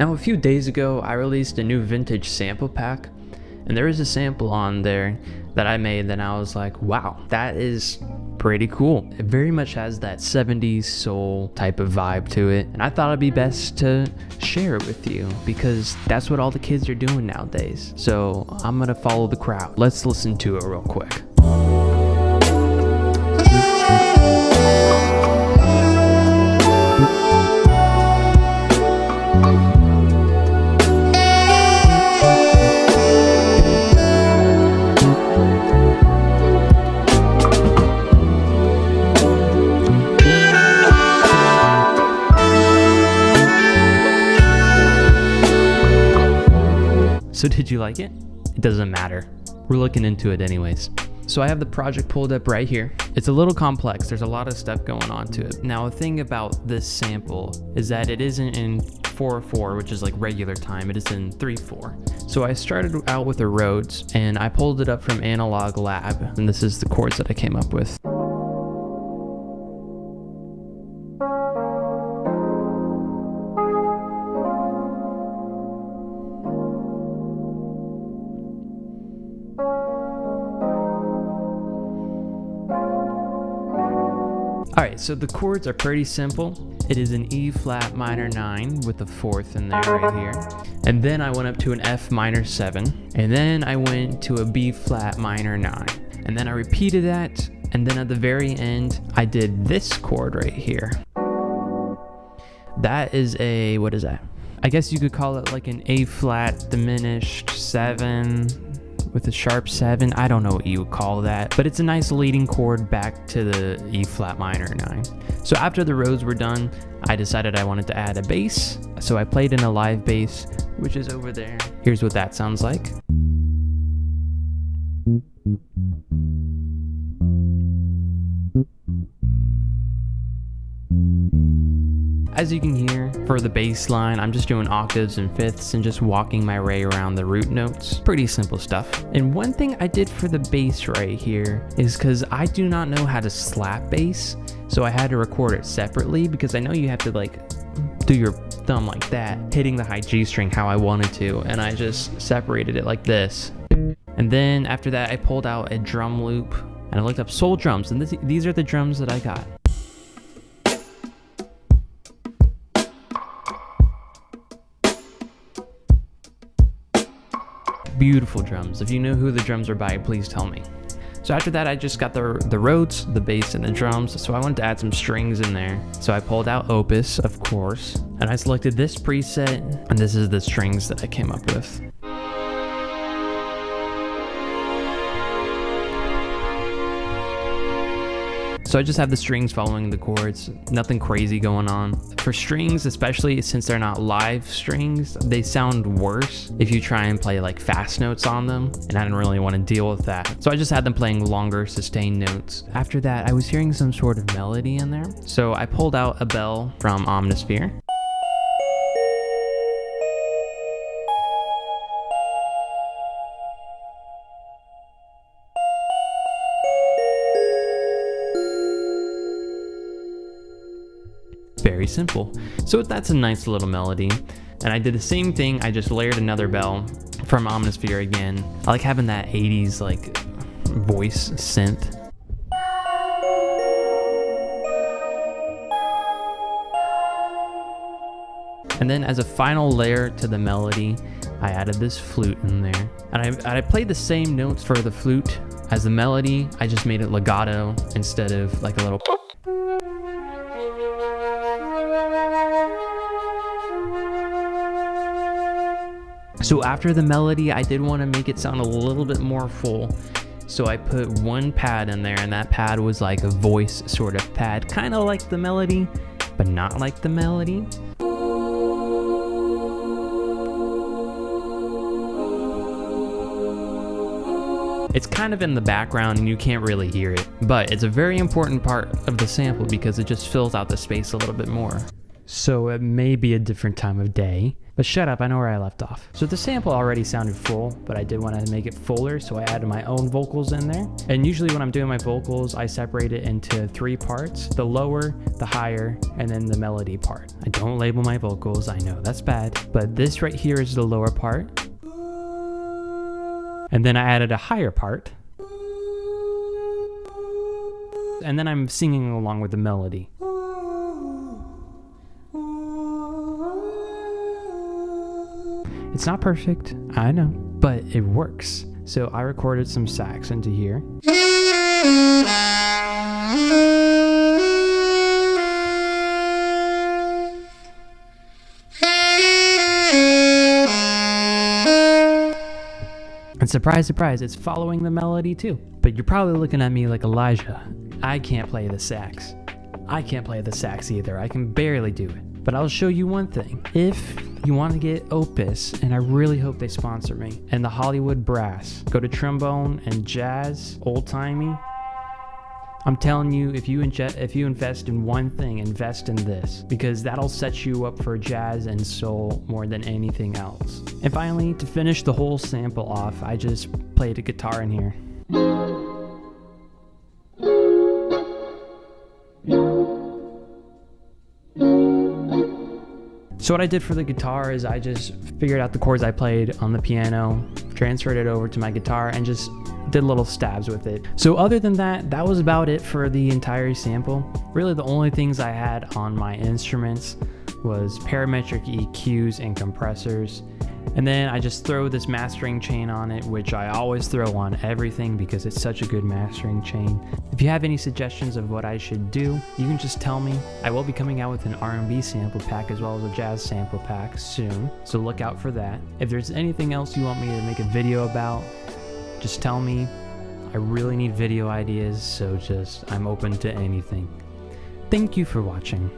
Now a few days ago I released a new vintage sample pack, and there is a sample on there that I made that I was like, wow, that is pretty cool. It very much has that 70s soul type of vibe to it, and I thought it'd be best to share it with you because that's what all the kids are doing nowadays. So I'm gonna follow the crowd. Let's listen to it real quick. So did you like it? It doesn't matter. We're looking into it anyways. So I have the project pulled up right here. It's a little complex. There's a lot of stuff going on to it. Now, the thing about this sample is that it isn't in 4/4, which is like regular time. It is in 3/4. So I started out with the Rhodes and I pulled it up from Analog Lab. And this is the chords that I came up with. Alright, so the chords are pretty simple. It is an E flat minor 9 with a 4th in there right here. And then I went up to an F minor 7. And then I went to a B flat minor 9. And then I repeated that. And then at the very end, I did this chord right here. That is a, what is that? I guess you could call it like an A flat diminished 7. With a sharp 7, I don't know what you would call that, but it's a nice leading chord back to the E flat minor 9. So after the Rhodes were done, I decided I wanted to add a bass, so I played in a live bass, which is over there. Here's what that sounds like. As you can hear, for the bass line, I'm just doing octaves and fifths and just walking my way around the root notes. Pretty simple stuff. And one thing I did for the bass right here is because I do not know how to slap bass, so I had to record it separately because I know you have to like do your thumb like that, hitting the high G string how I wanted to, and I just separated it like this. And then after that, I pulled out a drum loop and I looked up soul drums, and these are the drums that I got. Beautiful drums. If you know who the drums are by, please tell me. So after that, I just got the Rhodes, the bass, and the drums, so I wanted to add some strings in there. So I pulled out Opus, of course, and I selected this preset, and this is the strings that I came up with. So I just have the strings following the chords, nothing crazy going on. For strings, especially since they're not live strings, they sound worse if you try and play like fast notes on them, and I didn't really want to deal with that. So I just had them playing longer sustained notes. After that, I was hearing some sort of melody in there, so I pulled out a bell from Omnisphere. Very simple. So that's a nice little melody. And I did the same thing, I just layered another bell from Omnisphere again. I like having that 80s like voice synth. And then as a final layer to the melody, I added this flute in there. And I played the same notes for the flute as the melody, I just made it legato instead of like a little pop. So after the melody, I did want to make it sound a little bit more full. So I put one pad in there, and that pad was like a voice sort of pad, kind of like the melody, but not like the melody. It's kind of in the background and you can't really hear it, but it's a very important part of the sample because it just fills out the space a little bit more. so it may be a different time of day. But shut up, I know where I left off. So the sample already sounded full, but I did want to make it fuller, so I added my own vocals in there. And usually when I'm doing my vocals, I separate it into 3 parts: the lower, the higher, and then the melody part. I don't label my vocals, I know that's bad, but this right here is the lower part. And then I added a higher part. And then I'm singing along with the melody. It's not perfect, I know, but it works. So I recorded some sax into here. And surprise, surprise, it's following the melody too. But you're probably looking at me like, Elijah, I can't play the sax. I can't play the sax either, I can barely do it. But I'll show you one thing. If you want to get Opus, and I really hope they sponsor me, and the Hollywood Brass, go to trombone and jazz, old-timey. I'm telling you, if you invest in one thing, invest in this, because that'll set you up for jazz and soul more than anything else. And finally, to finish the whole sample off, I just played a guitar in here. So what I did for the guitar is I just figured out the chords I played on the piano, transferred it over to my guitar, and just did little stabs with it. So other than that, that was about it for the entire sample. Really the only things I had on my instruments was parametric EQs and compressors. And then I just throw this mastering chain on it, which I always throw on everything because it's such a good mastering chain. If you have any suggestions of what I should do, you can just tell me. I will be coming out with an R&B sample pack as well as a jazz sample pack soon, so look out for that. If there's anything else you want me to make a video about, just tell me. I really need video ideas, so I'm open to anything. Thank you for watching.